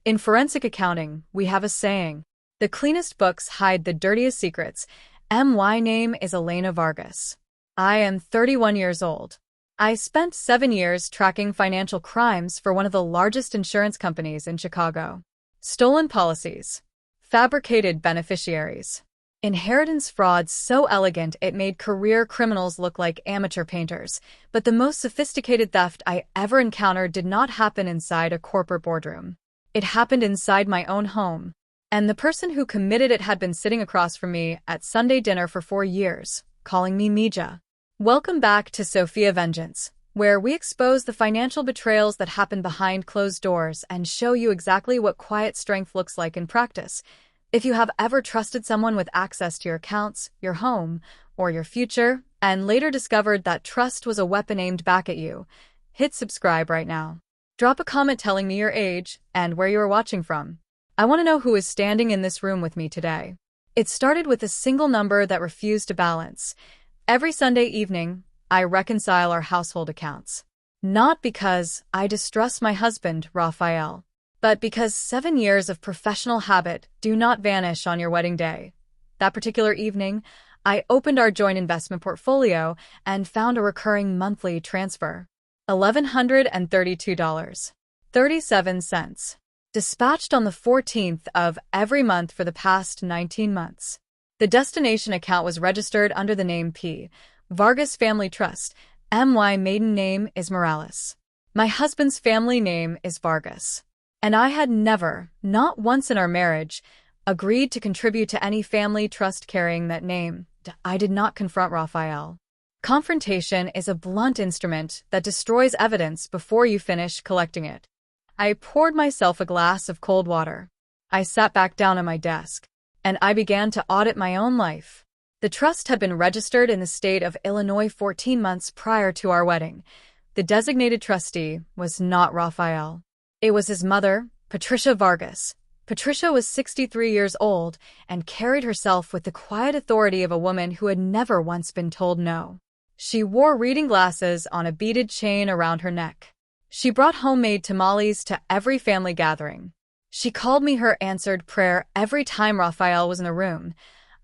In forensic accounting, we have a saying, the cleanest books hide the dirtiest secrets. My name is Elena Vargas. I am 31 years old. I spent 7 years tracking financial crimes for one of the largest insurance companies in Chicago. Stolen policies, fabricated beneficiaries, inheritance frauds so elegant it made career criminals look like amateur painters. But the most sophisticated theft I ever encountered did not happen inside a corporate boardroom. It happened inside my own home. And the person who committed it had been sitting across from me at Sunday dinner for 4 years, calling me Mija. Welcome back to Sophia Vengeance, where we expose the financial betrayals that happen behind closed doors and show you exactly what quiet strength looks like in practice. If you have ever trusted someone with access to your accounts, your home, or your future, and later discovered that trust was a weapon aimed back at you, hit subscribe right now. Drop a comment telling me your age and where you are watching from. I want to know who is standing in this room with me today. It started with a single number that refused to balance. Every Sunday evening, I reconcile our household accounts. Not because I distrust my husband, Raphael, but because 7 years of professional habit do not vanish on your wedding day. That particular evening, I opened our joint investment portfolio and found a recurring monthly transfer. $1,132.37. Dispatched on the 14th of every month for the past 19 months. The destination account was registered under the name P. Vargas Family Trust. My maiden name is Morales. My husband's family name is Vargas. And I had never, not once in our marriage, agreed to contribute to any family trust carrying that name. I did not confront Raphael. Confrontation is a blunt instrument that destroys evidence before you finish collecting it. I poured myself a glass of cold water. I sat back down at my desk, and I began to audit my own life. The trust had been registered in the state of Illinois 14 months prior to our wedding. The designated trustee was not Raphael. It was his mother, Patricia Vargas. Patricia was 63 years old and carried herself with the quiet authority of a woman who had never once been told no. She wore reading glasses on a beaded chain around her neck. She brought homemade tamales to every family gathering. She called me her answered prayer every time Raphael was in the room.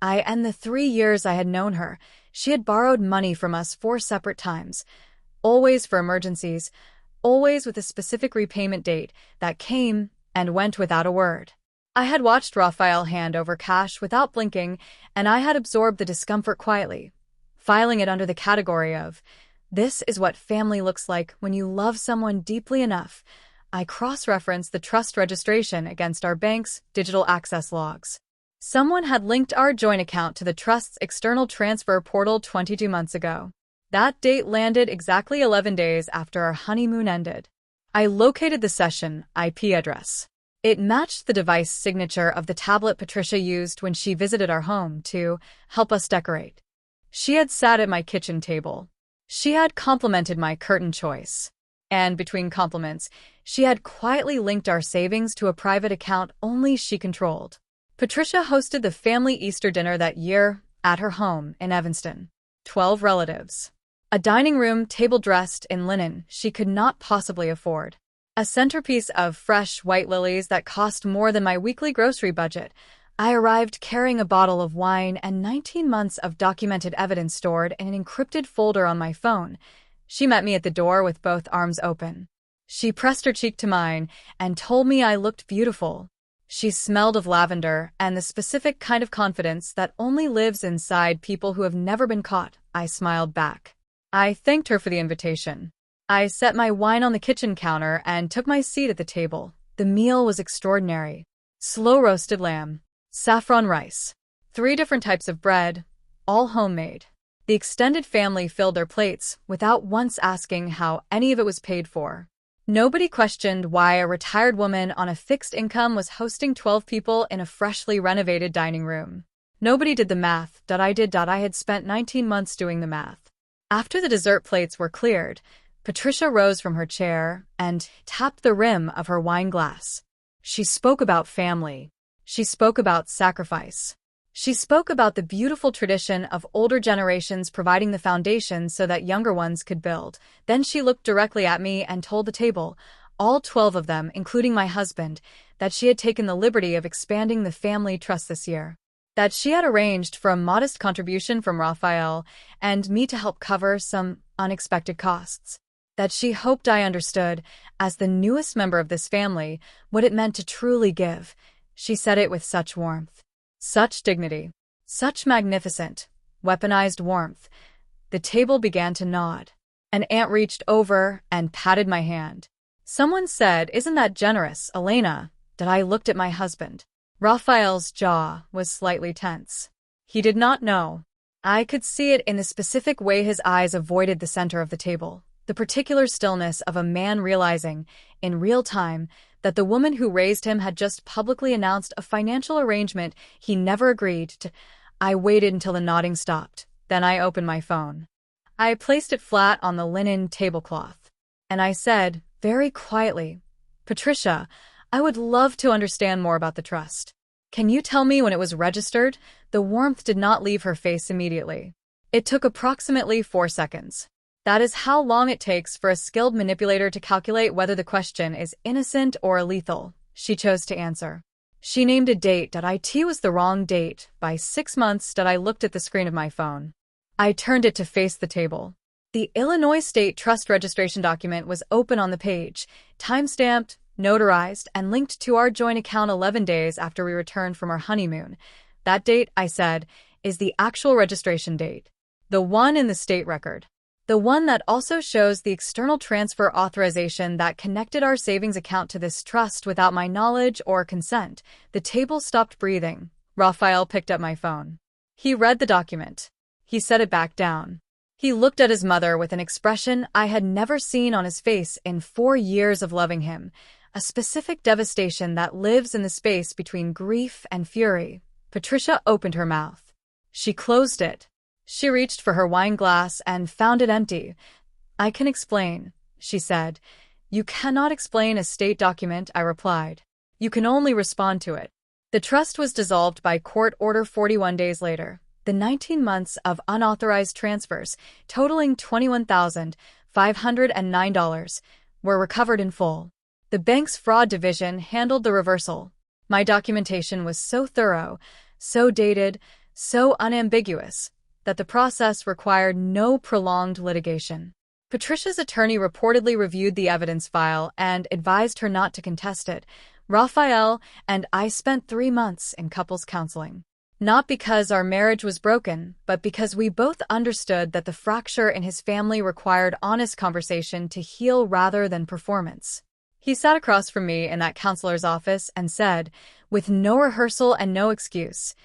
And the 3 years I had known her, she had borrowed money from us 4 separate times, always for emergencies, always with a specific repayment date that came and went without a word. I had watched Raphael hand over cash without blinking, and I had absorbed the discomfort quietly, filing it under the category of, this is what family looks like when you love someone deeply enough. I cross-referenced the trust registration against our bank's digital access logs. Someone had linked our joint account to the trust's external transfer portal 22 months ago. That date landed exactly 11 days after our honeymoon ended. I located the session IP address. It matched the device signature of the tablet Patricia used when she visited our home to help us decorate. She had sat at my kitchen table. She had complimented my curtain choice. And between compliments, she had quietly linked our savings to a private account only she controlled. Patricia hosted the family Easter dinner that year at her home in Evanston. 12 relatives. A dining room table dressed in linen she could not possibly afford. A centerpiece of fresh white lilies that cost more than my weekly grocery budget. I arrived carrying a bottle of wine and 19 months of documented evidence stored in an encrypted folder on my phone. She met me at the door with both arms open. She pressed her cheek to mine and told me I looked beautiful. She smelled of lavender and the specific kind of confidence that only lives inside people who have never been caught. I smiled back. I thanked her for the invitation. I set my wine on the kitchen counter and took my seat at the table. The meal was extraordinary. Slow-roasted lamb, saffron rice, 3 different types of bread, all homemade. The extended family filled their plates without once asking how any of it was paid for. Nobody questioned why a retired woman on a fixed income was hosting 12 people in a freshly renovated dining room. Nobody did the math. I had spent 19 months doing the math. After the dessert plates were cleared, Patricia rose from her chair and tapped the rim of her wine glass. She spoke about family. She spoke about sacrifice. She spoke about the beautiful tradition of older generations providing the foundation so that younger ones could build. Then she looked directly at me and told the table, all 12 of them, including my husband, that she had taken the liberty of expanding the family trust this year, that she had arranged for a modest contribution from Raphael and me to help cover some unexpected costs, that she hoped I understood, as the newest member of this family, what it meant to truly give. She said it with such warmth, such dignity, such magnificent, weaponized warmth. The table began to nod. An aunt reached over and patted my hand. Someone said, "Isn't that generous, Elena?" That I looked at my husband. Raphael's jaw was slightly tense. He did not know. I could see it in the specific way his eyes avoided the center of the table, the particular stillness of a man realizing, in real time, that the woman who raised him had just publicly announced a financial arrangement he never agreed to. I waited until the nodding stopped. Then I opened my phone. I placed it flat on the linen tablecloth. And I said, very quietly, "Patricia, I would love to understand more about the trust. Can you tell me when it was registered?" The warmth did not leave her face immediately. It took approximately 4 seconds. That is how long it takes for a skilled manipulator to calculate whether the question is innocent or lethal. She chose to answer. She named a date. It was the wrong date. By 6 months. I looked at the screen of my phone. I turned it to face the table. The Illinois State Trust Registration document was open on the page, time-stamped, notarized, and linked to our joint account 11 days after we returned from our honeymoon. That date, I said, is the actual registration date. The one in the state record. The one that also shows the external transfer authorization that connected our savings account to this trust without my knowledge or consent. The table stopped breathing. Raphael picked up my phone. He read the document. He set it back down. He looked at his mother with an expression I had never seen on his face in 4 years of loving him, a specific devastation that lives in the space between grief and fury. Patricia opened her mouth. She closed it. She reached for her wine glass and found it empty. "I can explain," she said. "You cannot explain a state document," I replied. "You can only respond to it." The trust was dissolved by court order 41 days later. The 19 months of unauthorized transfers, totaling $21,509, were recovered in full. The bank's fraud division handled the reversal. My documentation was so thorough, so dated, so unambiguous, that the process required no prolonged litigation. Patricia's attorney reportedly reviewed the evidence file and advised her not to contest it. Raphael and I spent 3 months in couples counseling. Not because our marriage was broken, but because we both understood that the fracture in his family required honest conversation to heal rather than performance. He sat across from me in that counselor's office and said, with no rehearsal and no excuse,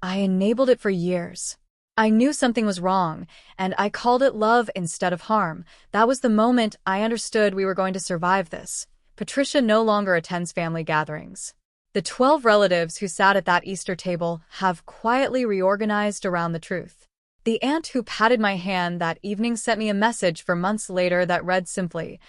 "I enabled it for years. I knew something was wrong, and I called it love instead of harm. That was the moment I understood we were going to survive this." Patricia no longer attends family gatherings. The 12 relatives who sat at that Easter table have quietly reorganized around the truth. The aunt who patted my hand that evening sent me a message for months later that read simply,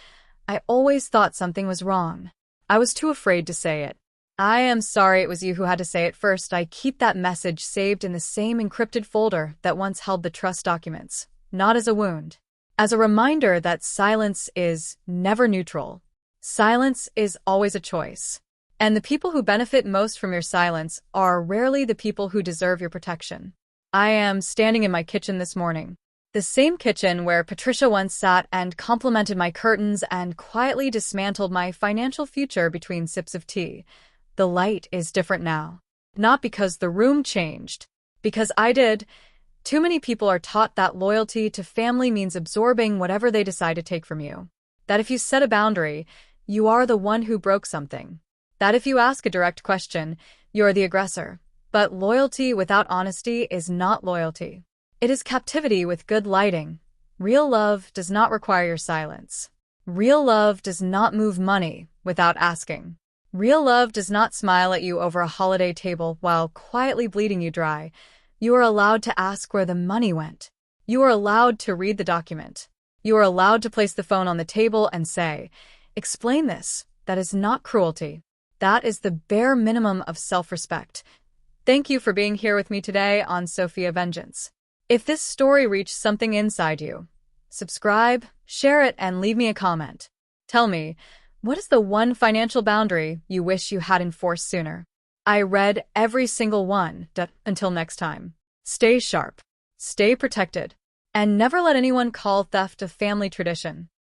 "I always thought something was wrong. I was too afraid to say it. I am sorry it was you who had to say it first." I keep that message saved in the same encrypted folder that once held the trust documents, not as a wound, as a reminder that silence is never neutral. Silence is always a choice. And the people who benefit most from your silence are rarely the people who deserve your protection. I am standing in my kitchen this morning. The same kitchen where Patricia once sat and complimented my curtains and quietly dismantled my financial future between sips of tea. The light is different now. Not because the room changed, because I did. Too many people are taught that loyalty to family means absorbing whatever they decide to take from you. That if you set a boundary, you are the one who broke something. That if you ask a direct question, you're the aggressor. But loyalty without honesty is not loyalty. It is captivity with good lighting. Real love does not require your silence. Real love does not move money without asking. Real love does not smile at you over a holiday table while quietly bleeding you dry. You are allowed to ask where the money went. You are allowed to read the document. You are allowed to place the phone on the table and say, "Explain this." That is not cruelty. That is the bare minimum of self-respect. Thank you for being here with me today on Sophia Vengeance. If this story reached something inside you, subscribe, share it, and leave me a comment. Tell me, What is the one financial boundary you wish you had enforced sooner? I read every single one. Until next time. Stay sharp, stay protected, and never let anyone call theft a family tradition.